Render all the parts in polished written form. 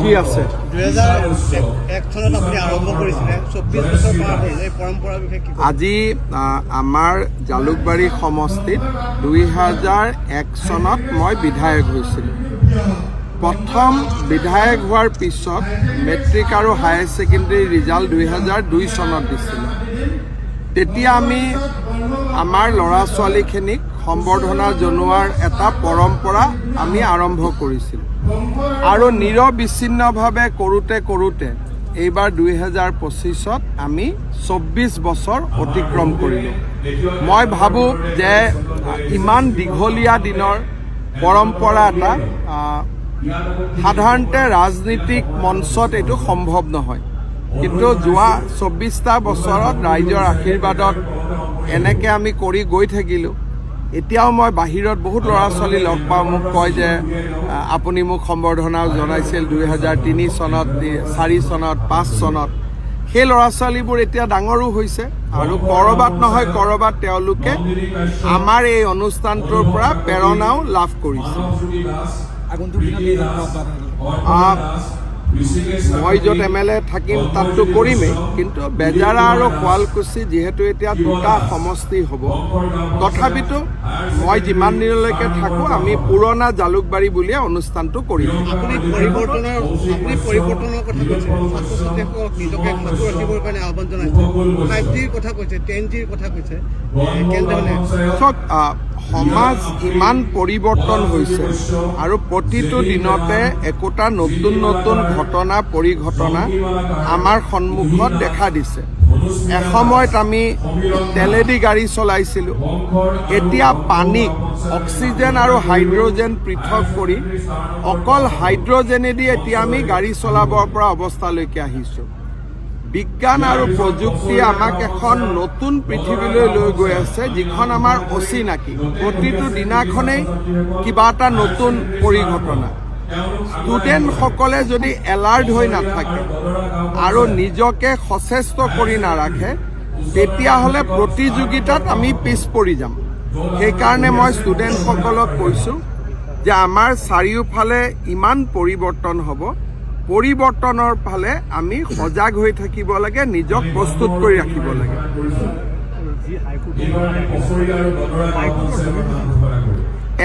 কি আছে 2001 চনত আপুনি আৰম্ভ কৰিছিলে 24 বছৰ পাৰ হ'ল এই পৰম্পৰাৰ বিষয়ে কি ক'ব? আজি আমাৰ জালুকবাৰী সমষ্টিত 2001 চনত মই বিধায়ক হৈছিলোঁ। প্ৰথম বিধায়ক হোৱাৰ পিছত মেট্ৰিক আৰু হায়াৰ ছেকেণ্ডেৰী ৰিজাল্ট 2002 চনত দিছিলোঁ। তেতিয়া আমি আমাৰ ল'ৰা ছোৱালীখিনিক সম্বৰ্ধনা জনোৱাৰ এটা পৰম্পৰা আমি আৰম্ভ কৰিছিলোঁ আৰু নিৰবিচ্ছিন্নভাৱে কৰোঁতে এইবাৰ 2025ত আমি 24 বছৰ অতিক্ৰম কৰিলোঁ। মই ভাবোঁ যে ইমান দীঘলীয়া দিনৰ পৰম্পৰা এটা সাধাৰণতে ৰাজনীতিক মঞ্চত এইটো সম্ভৱ নহয়, কিন্তু যোৱা 24টা বছৰত ৰাইজৰ আশীৰ্বাদত এনেকৈ আমি কৰি গৈ থাকিলোঁ। এতিয়াও মই বাহিৰত বহুত ল'ৰা ছোৱালী লগ পাওঁ, মোক কয় যে আপুনি মোক সম্বৰ্ধনা জনাইছিল 2003 চনত, 4 চনত, 5 চনত। সেই ল'ৰা ছোৱালীবোৰ এতিয়া ডাঙৰো হৈছে আৰু ক'ৰবাত নহয় ক'ৰবাত তেওঁলোকে আমাৰ এই অনুষ্ঠানটোৰ পৰা প্ৰেৰণাও লাভ কৰিছে। মই য'ত MLA থাকিম তাততো কৰিমেই, কিন্তু বেজাৰা আৰু শুৱালকুছি যিহেতু এতিয়া দুটা সমষ্টি হ'ব, তথাপিতো মই যিমান দিনলৈকে থাকোঁ আমি পুৰণা জালুকবাৰী বুলিয়ে অনুষ্ঠানটো কৰিম। আপুনি পৰিৱৰ্তনৰ কথা কৈছে, ছাত্ৰ ছাত্ৰীসকলক নিজকে সাঁচি ৰাখিবৰ কাৰণে আহ্বান জনাইছে, 5Gৰ কথা কৈছে, 10Gৰ কথা কৈছে, কেনেধৰণে চাওক সমাজ ইমান পৰিৱৰ্তন হৈছে আৰু প্ৰতিটো দিনতে একোটা নতুন নতুন ঘটনা পৰিঘটনা আমাৰ সন্মুখত দেখা দিছে। এসময়ত আমি তেলেদি গাড়ী চলাইছিলোঁ, এতিয়া পানীক অক্সিজেন আৰু হাইড্ৰজেন পৃথক কৰি অকল হাইড্ৰজেনেদি এতিয়া আমি গাড়ী চলাবৰ পৰা অৱস্থালৈকে আহিছোঁ। বিজ্ঞান আৰু প্ৰযুক্তিয়ে আমাক এখন নতুন পৃথিৱীলৈ লৈ গৈ আছে, যিখন আমাৰ অচিনাকি। প্ৰতিটো দিনাখনেই কিবা এটা নতুন পৰিঘটনা। ষ্টুডেণ্টসকলে যদি এলাৰ্ট হৈ নাথাকে আৰু নিজকে সচেষ্ট কৰি নাৰাখে, তেতিয়াহ'লে প্ৰতিযোগিতাত আমি পিছ পৰি যাম। সেইকাৰণে মই ষ্টুডেণ্টসকলক কৈছোঁ যে আমাৰ চাৰিওফালে ইমান পৰিৱৰ্তন হ'ব, পৰিৱৰ্তনৰ ফালে আমি সজাগ হৈ থাকিব লাগে, নিজক প্ৰস্তুত কৰি ৰাখিব লাগে।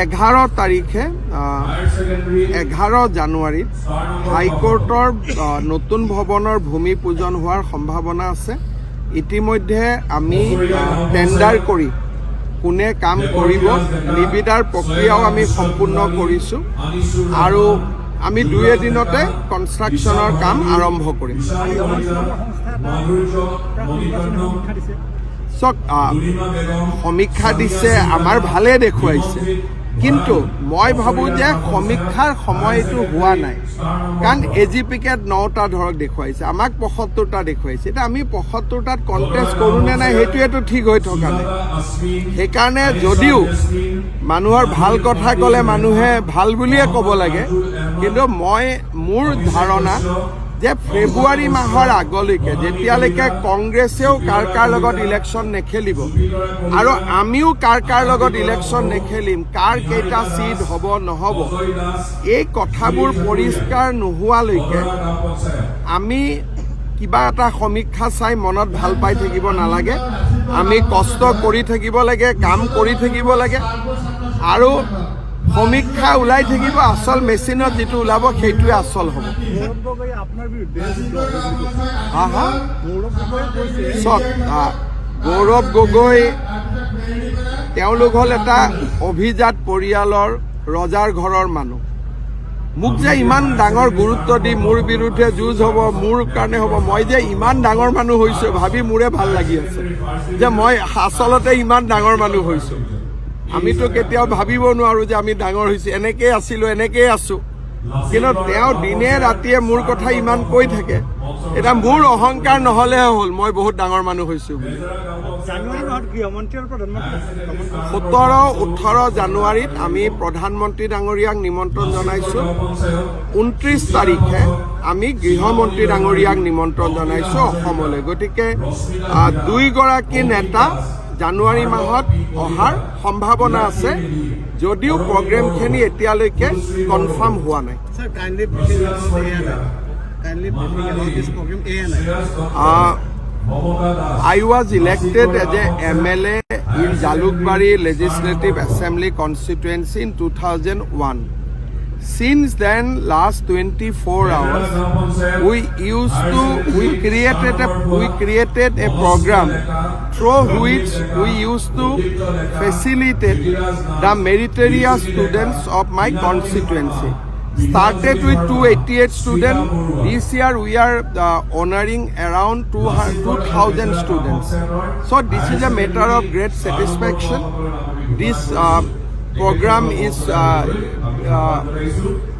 11 তাৰিখে 11 জানুৱাৰীত হাইকোৰ্টৰ নতুন ভৱনৰ ভূমি পূজন হোৱাৰ সম্ভাৱনা আছে। ইতিমধ্যে আমি টেণ্ডাৰ কৰি কোনে কাম কৰিব, নিবিদাৰ প্ৰক্ৰিয়াও আমি সম্পূৰ্ণ কৰিছোঁ আৰু আমি 2 এদিনতে কনষ্ট্ৰাকশ্যনৰ কাম আৰম্ভ কৰিম। সমীক্ষা দিছে, আমাৰ ভালে দেখুৱাইছে, কিন্তু মই ভাবোঁ যে সমীক্ষাৰ সময়টো হোৱা নাই। কাৰণ AGPকে 9টা ধৰক দেখুৱাইছে, আমাক 75টা দেখুৱাইছে। এতিয়া আমি 75টাত কণ্টেষ্ট কৰোঁ নে নাই সেইটোৱেতো ঠিক হৈ থকা নাই। সেইকাৰণে যদিও মানুহৰ ভাল কথা ক'লে মানুহে ভাল বুলিয়ে ক'ব লাগে, কিন্তু মোৰ ধাৰণা যে ফেব্ৰুৱাৰী মাহৰ আগলৈকে যেতিয়ালৈকে কংগ্ৰেছেও কাৰ লগত ইলেকশ্যন নেখেলিব আৰু আমিও কাৰ লগত ইলেকশ্যন নেখেলিম, কাৰ কেইটা চিট হ'ব নহ'ব, এই কথাবোৰ পৰিষ্কাৰ নোহোৱালৈকে আমি কিবা এটা সমীক্ষা চাই মনত ভাল পাই থাকিব নালাগে। আমি কষ্ট কৰি থাকিব লাগে, কাম কৰি থাকিব লাগে আৰু সমীক্ষা ওলাই থাকিব, আচল মেচিনত যিটো ওলাব সেইটোৱে আচল হ'ব। চক গৌৰৱ গগৈ তেওঁলোক হ'ল এটা অভিজাত পৰিয়ালৰ ৰজাৰ ঘৰৰ মানুহ। মোক যে ইমান ডাঙৰ গুৰুত্ব দি মোৰ বিৰুদ্ধে যুঁজ হ'ব, মোৰ কাৰণে হ'ব, মই যে ইমান ডাঙৰ মানুহ হৈছোঁ ভাবি মোৰে ভাল লাগি আছে যে মই আচলতে ইমান ডাঙৰ মানুহ হৈছোঁ। আমিতো কেতিয়াও ভাবিব নোৱাৰোঁ যে আমি ডাঙৰ হৈছোঁ, এনেকেই আছিলোঁ, এনেকেই আছোঁ, কিন্তু তেওঁ দিনে ৰাতিয়ে মোৰ কথা ইমান কৈ থাকে। এটা মোৰ অহংকাৰ নহ'লেহে হ'ল মই বহুত ডাঙৰ মানুহ হৈছোঁ বুলি। 17-18 জানুৱাৰীত আমি প্ৰধানমন্ত্ৰী ডাঙৰীয়াক নিমন্ত্ৰণ জনাইছোঁ। 29 তাৰিখে আমি গৃহমন্ত্ৰী ডাঙৰীয়াক নিমন্ত্ৰণ জনাইছোঁ অসমলৈ। গতিকে 2গৰাকী নেতা জানুৱাৰী মাহত অহাৰ সম্ভাৱনা আছে, যদিও প্ৰগ্ৰেমখিনি এতিয়ালৈকে কনফাৰ্ম হোৱা নাই। Sir, kindly briefing about ANI. Kindly briefing about this program ANI. I was elected as a MLA in Jalukbari Legislative Assembly constituency in 2001. Since then, last 24 hours, we created a program through which we used to facilitate the meritorious students of my constituency. Started with 288 students. This year we are honoring around 2,000 students. So this is a matter of great satisfaction. This program is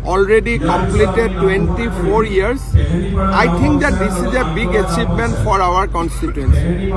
already completed 24 years. I think that this is a big achievement for our constituency.